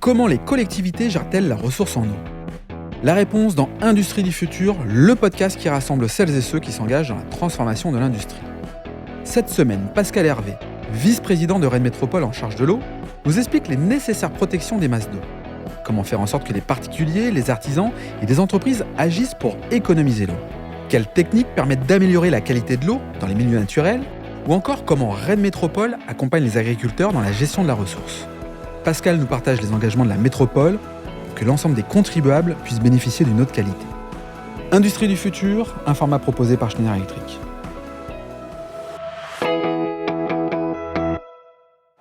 Comment les collectivités gèrent-elles la ressource en eau ? La réponse dans Industrie du futur, le podcast qui rassemble celles et ceux qui s'engagent dans la transformation de l'industrie. Cette semaine, Pascal Hervé, vice-président de Rennes Métropole en charge de l'eau, nous explique les nécessaires protections des masses d'eau. Comment faire en sorte que les particuliers, les artisans et les entreprises agissent pour économiser l'eau. Quelles techniques permettent d'améliorer la qualité de l'eau dans les milieux naturels ? Ou encore comment Rennes Métropole accompagne les agriculteurs dans la gestion de la ressource. Pascal nous partage les engagements de la métropole pour que l'ensemble des contribuables puissent bénéficier d'une eau de qualité. Industrie du futur, un format proposé par Schneider Electric.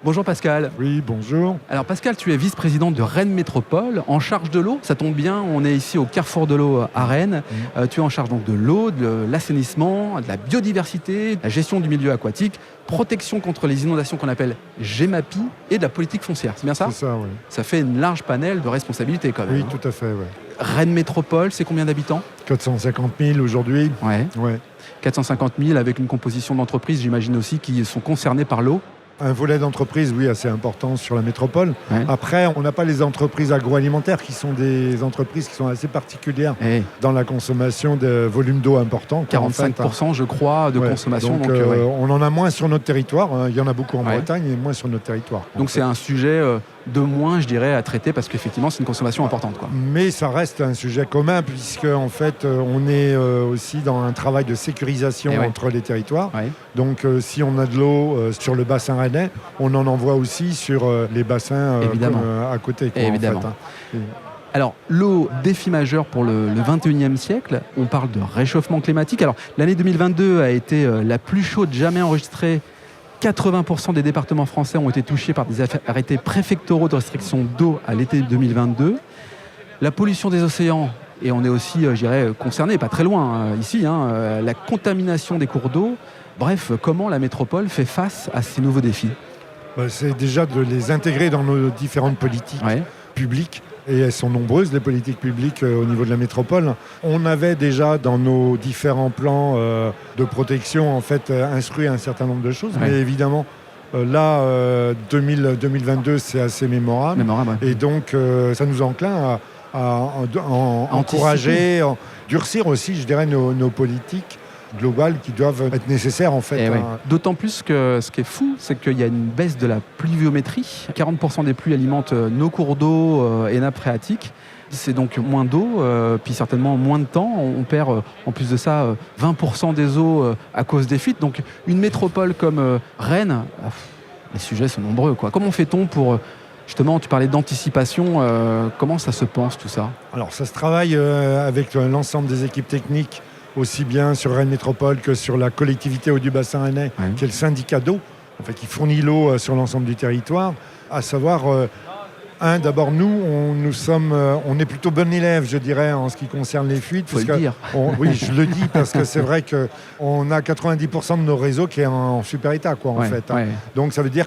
Bonjour Pascal. Oui, bonjour. Alors Pascal, tu es vice-président de Rennes Métropole, en charge de l'eau. Ça tombe bien, on est ici au carrefour de l'eau à Rennes. Tu es en charge donc de l'eau, de l'assainissement, de la biodiversité, de la gestion du milieu aquatique, protection contre les inondations qu'on appelle GEMAPI et de la politique foncière. C'est bien ça ? C'est ça, oui. Ça fait une large panel de responsabilités quand même. Oui, tout à fait, oui. Rennes Métropole, c'est combien d'habitants ? 450 000 aujourd'hui. Ouais. 450 000 avec une composition d'entreprises, j'imagine aussi, qui sont concernées par l'eau. Un volet d'entreprise, oui, assez important sur la métropole. Ouais. Après, on n'a pas les entreprises agroalimentaires qui sont des entreprises qui sont assez particulières dans la consommation de volume d'eau important. 45%, je crois, de consommation. Donc on en a moins sur notre territoire. Il y en a beaucoup en Bretagne et moins sur notre territoire. Donc c'est un sujet de moins, je dirais, à traiter parce qu'effectivement, c'est une consommation importante, quoi. Mais ça reste un sujet commun puisque, en fait, on est aussi dans un travail de sécurisation entre les territoires. Donc, si on a de l'eau sur le bassin rennais, on en envoie aussi sur les bassins à côté, quoi, évidemment. En fait, Alors, l'eau, défi majeur pour le 21e siècle. On parle de réchauffement climatique. Alors, l'année 2022 a été la plus chaude jamais enregistrée. 80% des départements français ont été touchés par des arrêtés préfectoraux de restriction d'eau à l'été 2022. La pollution des océans, et on est aussi, je dirais, concerné, pas très loin ici, la contamination des cours d'eau. Bref, comment la métropole fait face à ces nouveaux défis ? C'est déjà de les intégrer dans nos différentes politiques publiques. Et elles sont nombreuses, les politiques publiques au niveau de la métropole. On avait déjà dans nos différents plans de protection en fait instruit un certain nombre de choses, mais évidemment là 2022 c'est assez mémorable. Et donc ça nous encline à encourager, durcir aussi, je dirais, nos politiques globales qui doivent être nécessaires en fait. D'autant plus que ce qui est fou, c'est qu'il y a une baisse de la pluviométrie. 40% des pluies alimentent nos cours d'eau et nappes phréatiques. C'est donc moins d'eau, puis certainement moins de temps. On perd en plus de ça 20% des eaux à cause des fuites. Donc une métropole comme Rennes, les sujets sont nombreux, quoi. Comment fait-on pour... Justement, tu parlais d'anticipation. Comment ça se pense tout ça ? Alors ça se travaille avec l'ensemble des équipes techniques, aussi bien sur Rennes Métropole que sur la collectivité eau du bassin rennais, qui est le syndicat d'eau, en fait, qui fournit l'eau sur l'ensemble du territoire. À savoir, d'abord nous, on est plutôt bon élève, je dirais, en ce qui concerne les fuites. Faut le dire. Oui, je le dis parce que c'est vrai qu'on a 90% de nos réseaux qui est en super état, quoi, en fait. Donc ça veut dire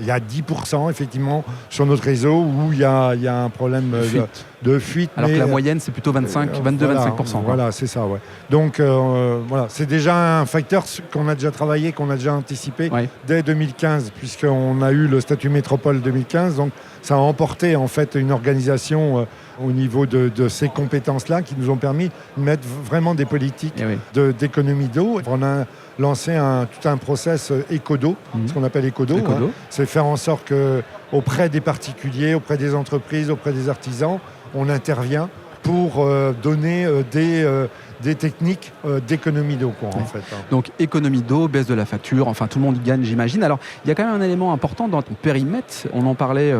il y a 10% effectivement sur notre réseau où il y a un problème de fuite. Alors que la moyenne, c'est plutôt 22-25%. Voilà, c'est ça, Donc, c'est déjà un facteur qu'on a déjà travaillé, qu'on a déjà anticipé dès 2015, puisqu'on a eu le statut métropole 2015. Donc, ça a emporté, en fait, une organisation au niveau de ces compétences-là qui nous ont permis de mettre vraiment des politiques d'économie d'eau. On a lancé tout un process éco-d'eau, ce qu'on appelle éco-d'eau. C'est faire en sorte qu'auprès des particuliers, auprès des entreprises, auprès des artisans, on intervient pour donner des techniques d'économie d'eau, en fait. Donc économie d'eau, baisse de la facture, enfin tout le monde y gagne, j'imagine. Alors il y a quand même un élément important dans ton périmètre. On en parlait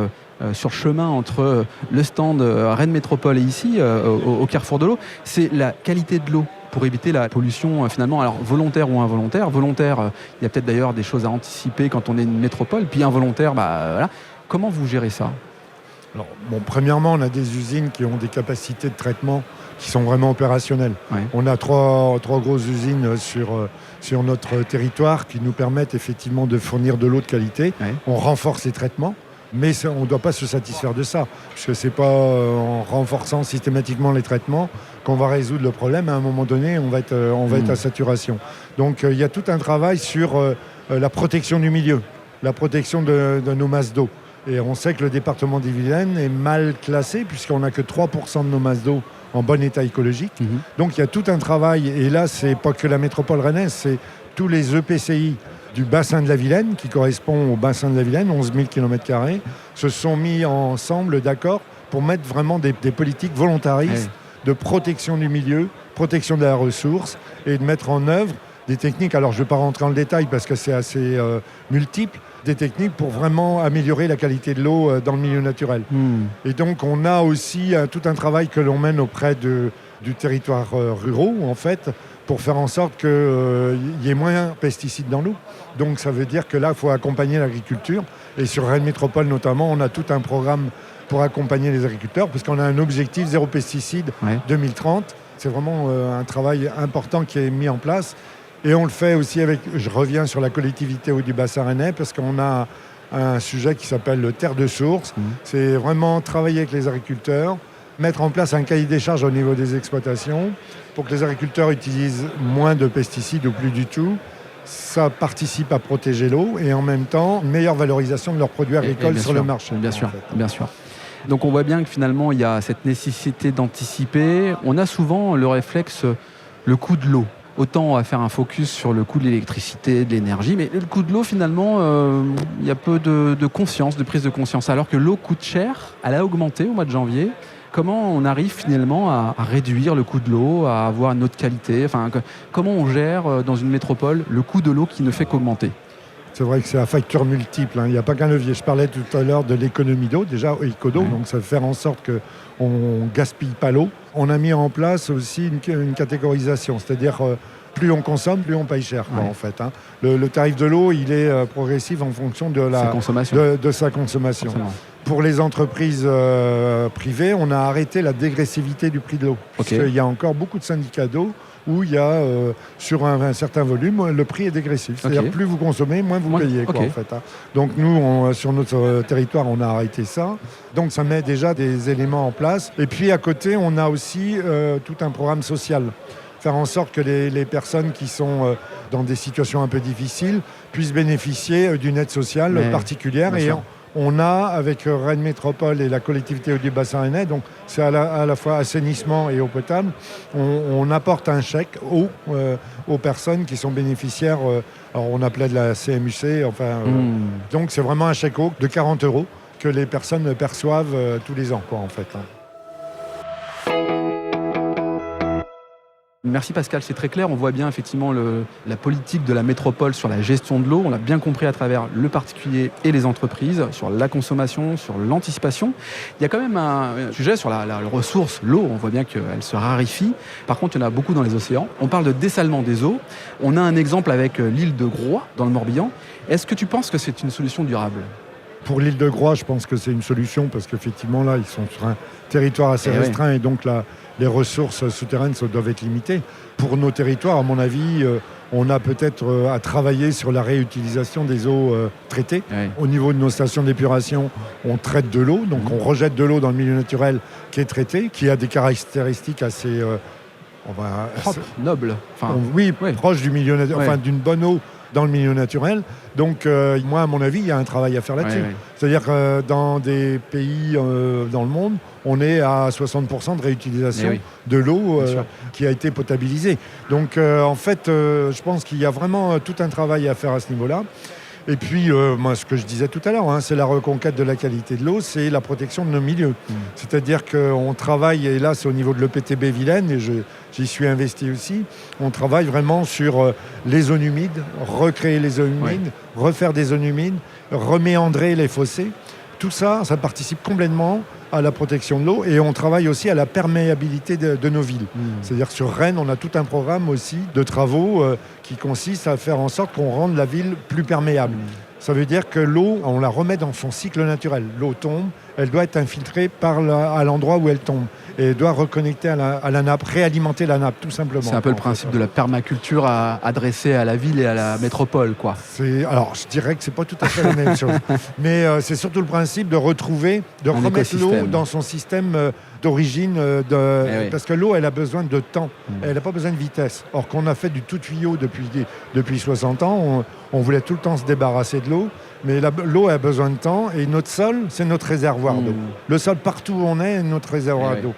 sur chemin entre le stand Rennes Métropole et ici, au carrefour de l'eau. C'est la qualité de l'eau pour éviter la pollution finalement, alors volontaire ou involontaire. Volontaire, il y a peut-être d'ailleurs des choses à anticiper quand on est une métropole. Puis involontaire, voilà. Comment vous gérez ça ? Alors, premièrement, on a des usines qui ont des capacités de traitement qui sont vraiment opérationnelles. On a trois grosses usines sur notre territoire qui nous permettent effectivement de fournir de l'eau de qualité. On renforce les traitements, mais on ne doit pas se satisfaire de ça, parce que ce n'est pas en renforçant systématiquement les traitements qu'on va résoudre le problème. À un moment donné, on va être à saturation. Donc, il y a tout un travail sur la protection du milieu, la protection de nos masses d'eau. Et on sait que le département des Yvelines est mal classé puisqu'on n'a que 3% de nos masses d'eau en bon état écologique. Donc il y a tout un travail, et là c'est pas que la métropole rennaise, c'est tous les EPCI du bassin de la Vilaine, qui correspond au bassin de la Vilaine, 11 000 km², se sont mis ensemble d'accord pour mettre vraiment des politiques volontaristes de protection du milieu, protection de la ressource, et de mettre en œuvre des techniques, alors je ne vais pas rentrer dans le détail parce que c'est assez multiple, des techniques pour vraiment améliorer la qualité de l'eau dans le milieu naturel. Et donc on a aussi tout un travail que l'on mène auprès du territoire ruraux, en fait, pour faire en sorte qu'il y ait moins de pesticides dans l'eau. Donc ça veut dire que là, il faut accompagner l'agriculture. Et sur Rennes Métropole notamment, on a tout un programme pour accompagner les agriculteurs, parce qu'on a un objectif zéro pesticide 2030. C'est vraiment un travail important qui est mis en place. Et on le fait aussi avec, je reviens sur la collectivité du bassin rennais, parce qu'on a un sujet qui s'appelle le terre de source. C'est vraiment travailler avec les agriculteurs, mettre en place un cahier des charges au niveau des exploitations pour que les agriculteurs utilisent moins de pesticides ou plus du tout. Ça participe à protéger l'eau et en même temps, une meilleure valorisation de leurs produits agricoles sur le marché. Bien sûr, bien sûr. Donc on voit bien que finalement, il y a cette nécessité d'anticiper. On a souvent le réflexe, le coût de l'eau. Autant on va faire un focus sur le coût de l'électricité, de l'énergie, mais le coût de l'eau, finalement, il y a peu de conscience, de prise de conscience. Alors que l'eau coûte cher, elle a augmenté au mois de janvier. Comment on arrive finalement à réduire le coût de l'eau, à avoir une autre qualité, enfin, comment on gère dans une métropole le coût de l'eau qui ne fait qu'augmenter? C'est vrai que c'est à facture multiple, il n'y a pas qu'un levier. Je parlais tout à l'heure de l'économie d'eau, déjà Ecodo, donc ça fait faire en sorte qu'on ne gaspille pas l'eau. On a mis en place aussi une catégorisation, c'est-à-dire plus on consomme, plus on paye cher, en fait. Le tarif de l'eau, il est progressif en fonction de sa consommation. Forcément. Pour les entreprises privées, on a arrêté la dégressivité du prix de l'eau. Parce qu'il y a encore beaucoup de syndicats d'eau où il y a, sur un certain volume, le prix est dégressif. C'est-à-dire plus vous consommez, moins vous payez. En fait, Donc nous, sur notre territoire, on a arrêté ça. Donc ça met déjà des éléments en place. Et puis à côté, on a aussi tout un programme social. Faire en sorte que les personnes qui sont dans des situations un peu difficiles puissent bénéficier d'une aide sociale particulière. Et on a, avec Rennes Métropole et la collectivité du bassin rennais, donc c'est à la fois assainissement et eau potable, on apporte un chèque eau aux personnes qui sont bénéficiaires. Alors on appelait de la CMUC, donc c'est vraiment un chèque eau de 40 € que les personnes perçoivent tous les ans, en fait. Merci Pascal, c'est très clair. On voit bien effectivement la politique de la métropole sur la gestion de l'eau. On l'a bien compris à travers le particulier et les entreprises, sur la consommation, sur l'anticipation. Il y a quand même un sujet sur la ressource, l'eau. On voit bien qu'elle se raréfie. Par contre, il y en a beaucoup dans les océans. On parle de dessalement des eaux. On a un exemple avec l'île de Groix, dans le Morbihan. Est-ce que tu penses que c'est une solution durable ? Pour l'île de Groix, je pense que c'est une solution parce qu'effectivement, là, ils sont sur un territoire assez restreint et donc les ressources souterraines doivent être limitées. Pour nos territoires, à mon avis, on a peut-être à travailler sur la réutilisation des eaux traitées. Au niveau de nos stations d'épuration, on traite de l'eau, donc on rejette de l'eau dans le milieu naturel qui est traité, qui a des caractéristiques assez... propre, noble. Proche du milieu naturel, d'une bonne eau dans le milieu naturel. Donc, moi, à mon avis, il y a un travail à faire là-dessus. C'est-à-dire que dans des pays dans le monde, on est à 60% de réutilisation de l'eau qui a été potabilisée. Donc, en fait, je pense qu'il y a vraiment tout un travail à faire à ce niveau-là. Et puis, moi, ce que je disais tout à l'heure, c'est la reconquête de la qualité de l'eau, c'est la protection de nos milieux. C'est-à-dire qu'on travaille, et là, c'est au niveau de l'EPTB Vilaine, et j'y suis investi aussi, on travaille vraiment sur les zones humides, recréer les zones humides, refaire des zones humides, reméandrer les fossés. Tout ça, ça participe complètement à la protection de l'eau et on travaille aussi à la perméabilité de nos villes. C'est-à-dire sur Rennes, on a tout un programme aussi de travaux qui consiste à faire en sorte qu'on rende la ville plus perméable. Ça veut dire que l'eau, on la remet dans son cycle naturel. L'eau tombe, elle doit être infiltrée à l'endroit où elle tombe. Et elle doit reconnecter à la nappe, réalimenter la nappe, tout simplement. C'est un peu le principe de la permaculture adressée à la ville et à la métropole, quoi. Alors, je dirais que c'est pas tout à fait la même chose. Mais c'est surtout le principe de remettre l'eau dans son système d'origine, parce que l'eau, elle a besoin de temps, elle n'a pas besoin de vitesse. Or, qu'on a fait du tout tuyau depuis 60 ans, on voulait tout le temps se débarrasser de l'eau, mais l'eau a besoin de temps, et notre sol, c'est notre réservoir d'eau. Le sol, partout où on est notre réservoir d'eau.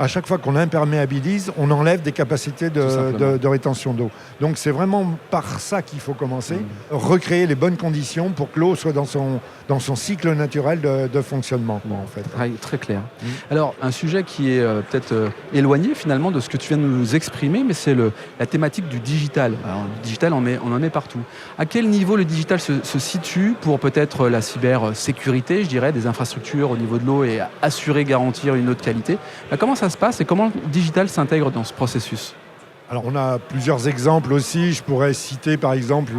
À chaque fois qu'on imperméabilise, on enlève des capacités de rétention d'eau. Donc c'est vraiment par ça qu'il faut commencer, recréer les bonnes conditions pour que l'eau soit dans son cycle naturel de fonctionnement. En fait. Très clair. Alors un sujet qui est peut-être éloigné finalement de ce que tu viens de nous exprimer, mais c'est la thématique du digital. Alors, le digital, on en met partout. À quel niveau le digital se situe pour peut-être la cybersécurité, je dirais, des infrastructures au niveau de l'eau et assurer, garantir une eau de qualité? Comment ça se passe et comment le digital s'intègre dans ce processus? Alors on a plusieurs exemples aussi. Je pourrais citer par exemple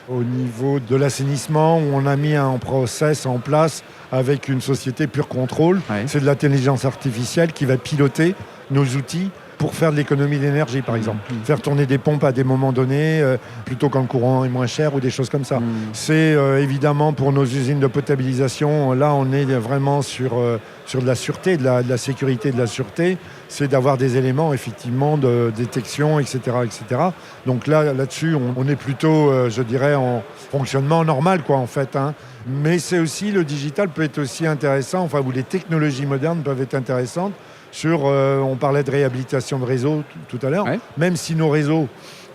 au niveau de l'assainissement où on a mis un process en place avec une société Pure Control. C'est de l'intelligence artificielle qui va piloter nos outils pour faire de l'économie d'énergie, par exemple. Faire tourner des pompes à des moments donnés, plutôt quand le courant est moins cher ou des choses comme ça. C'est évidemment pour nos usines de potabilisation, là on est vraiment sur de la sûreté, de la sécurité, de la sûreté. C'est d'avoir des éléments effectivement de détection, etc. etc. Donc là-dessus, on est plutôt, je dirais, en fonctionnement normal, quoi, en fait. Mais c'est aussi, le digital peut être aussi intéressant, enfin, où les technologies modernes peuvent être intéressantes. On parlait de réhabilitation de réseaux tout à l'heure, même si nos réseaux,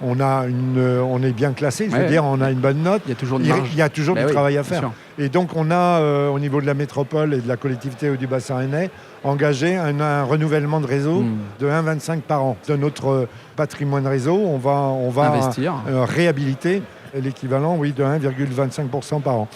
on est bien classé, je veux dire, on a une bonne note, il y a toujours du travail à faire. Et donc on a, au niveau de la métropole et de la collectivité du bassin rennais, engagé un renouvellement de réseau de 1,25 par an. De notre patrimoine réseau, on va investir, réhabiliter l'équivalent de 1,25% par an.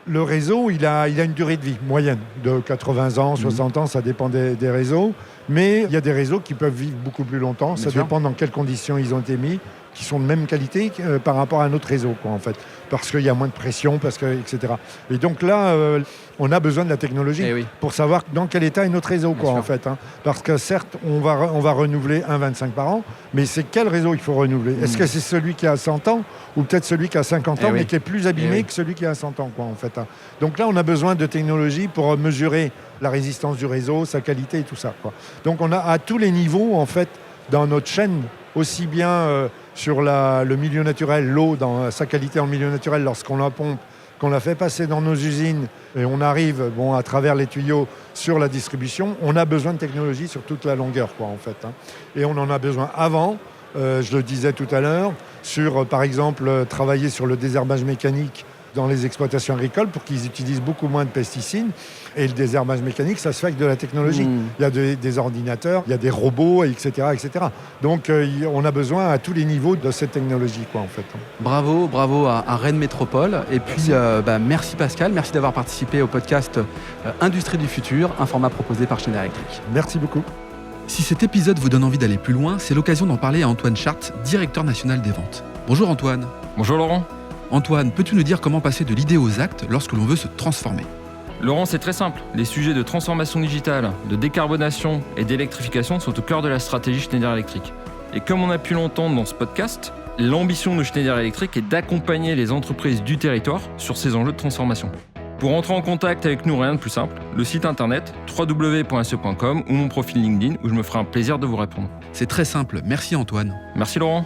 Le réseau, il a une durée de vie moyenne de 80 ans, 60 ans, ça dépend des réseaux. Mais il y a des réseaux qui peuvent vivre beaucoup plus longtemps. Ça dépend dans quelles conditions ils ont été mis, qui sont de même qualité par rapport à notre réseau, quoi, en fait. Parce qu'il y a moins de pression, etc. Et donc là, on a besoin de la technologie pour savoir dans quel état est notre réseau, quoi, en fait. Parce que certes, on va renouveler 1,25 par an, mais c'est quel réseau il faut renouveler? Est-ce que c'est celui qui a 100 ans ou peut-être celui qui a 50 ans, mais qui est plus abîmé que celui qui a 100 ans, quoi, en fait. Donc là, on a besoin de technologie pour mesurer la résistance du réseau, sa qualité et tout ça, quoi. Donc on a à tous les niveaux, en fait, dans notre chaîne, aussi bien sur le milieu naturel, l'eau, dans sa qualité en milieu naturel, lorsqu'on la pompe, qu'on la fait passer dans nos usines et on arrive à travers les tuyaux sur la distribution, on a besoin de technologie sur toute la longueur, quoi, en fait. Et on en a besoin avant, je le disais tout à l'heure, par exemple, travailler sur le désherbage mécanique dans les exploitations agricoles pour qu'ils utilisent beaucoup moins de pesticides. Et le désherbage mécanique, ça se fait avec de la technologie. Il y a des ordinateurs, il y a des robots, etc. etc. Donc, on a besoin à tous les niveaux de cette technologie, quoi, en fait. Bravo à Rennes Métropole. Et puis, merci Pascal, merci d'avoir participé au podcast Industrie du futur, un format proposé par Schneider Electric. Merci beaucoup. Si cet épisode vous donne envie d'aller plus loin, c'est l'occasion d'en parler à Antoine Chart, directeur national des ventes. Bonjour Antoine. Bonjour Laurent. Antoine, peux-tu nous dire comment passer de l'idée aux actes lorsque l'on veut se transformer ? Laurent, c'est très simple. Les sujets de transformation digitale, de décarbonation et d'électrification sont au cœur de la stratégie Schneider Electric. Et comme on a pu l'entendre dans ce podcast, l'ambition de Schneider Electric est d'accompagner les entreprises du territoire sur ces enjeux de transformation. Pour entrer en contact avec nous, rien de plus simple, le site internet www.se.com ou mon profil LinkedIn où je me ferai un plaisir de vous répondre. C'est très simple, merci Antoine. Merci Laurent.